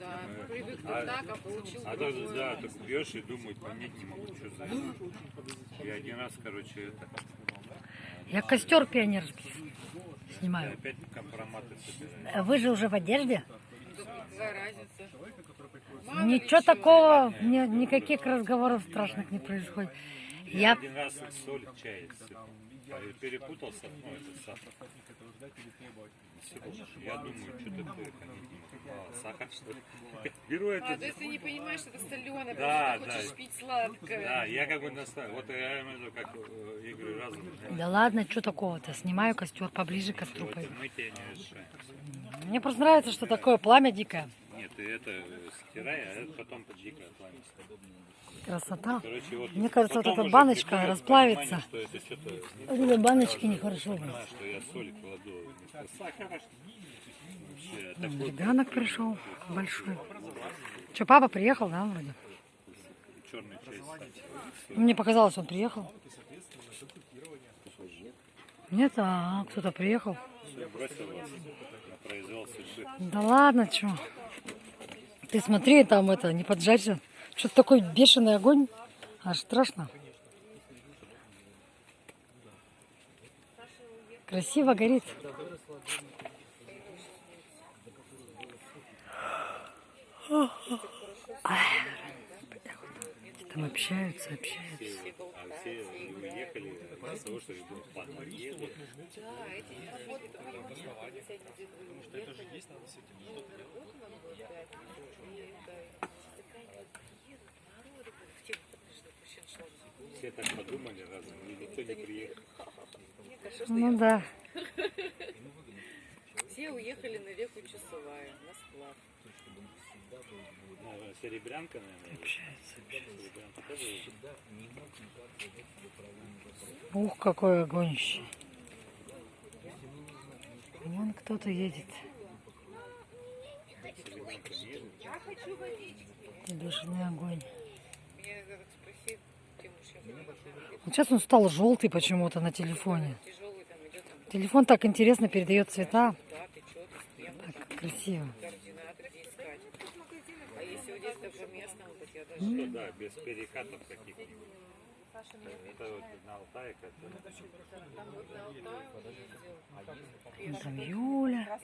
Да, привык А, так, а получил а другое. то, да, так бьешь и думать, понять не могу, что за это. Я один раз, короче, это... Я костер пионерский снимаю. Опять компроматы собираю. А вы же уже в одежде? Да какая разница? Мало Ничего ли чё. такого, никаких разговоров страшных не происходит. Я Я один раз соль, чай сыпал. Перепутался, ну, это сахар. Я думаю, что такое, сахар, что ли? Беру А, это. то есть ты не понимаешь, что это соленое, Да, потому что хочешь да. пить сладкое. Да, я как бы настаиваю. Вот я имею в виду, как игры разума. Да ладно, что такого-то? Снимаю костер, поближе к костру Вот пойду. мы тебя не решаем. Мне просто нравится, что такое пламя дикое. Нет, ты это стирай, а это потом под дикое пламя. Красота. Короче, вот Мне кажется, вот потом эта уже баночка приходит расплавится. понимание, что это что-то не Вот этой баночки нехорошо было. понимаю, что я соль кладу вместо сахара. Вообще, такой Ребенок пришел большой. Что, папа приехал, да, вроде? черный чай, кстати. Мне показалось, он приехал. Нет, а кто-то приехал. Все, бросил вас на произвол судьбы. Да ладно, что? Ты смотри, там это, не поджарься. Что-то такой бешеный огонь. Аж страшно. Красиво горит. Там общаются. А все уехали из-за того, что ребенок план едет. Да, эти фото, там, что это же есть, надо с этим. Все так подумали разом, и никто не приехал. Ну да. Все уехали на реку Часовая, на сплав. Серебрянка, наверное. Общаются. Серебрянка тоже есть. Ух, какой огонище. Вон кто-то едет. Бешеный огонь. Меня как спросить, тем уж я понимаю, Вот сейчас он стал желтый почему-то на телефоне. тяжелый там идет, там, Телефон так интересно передает цвета. да, ты что, ты прям Так красиво. координаты где искать. А если вот здесь по местному, так я даже... Ну да, без перекатов каких-нибудь. Это вот на Алтае как-то. Там вот на Алтае он ездил. Вон там Юля.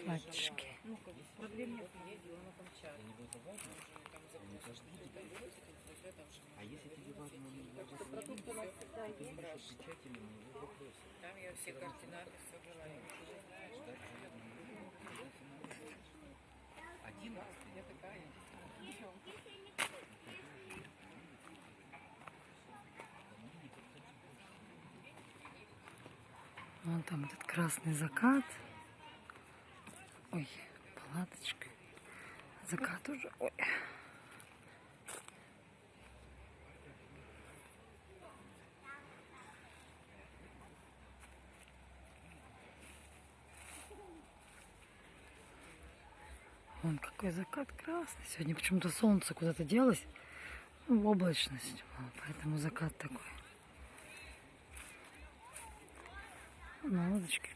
Мальчики. Там я все координаты собрала. Я уже знаю, что один раз я такая. Вон там этот красный закат. Ой, палаточка. Закат уже. Ой. Вон какой закат красный. Сегодня почему-то солнце куда-то делось. Ну, облачность. Поэтому закат такой. На лодочке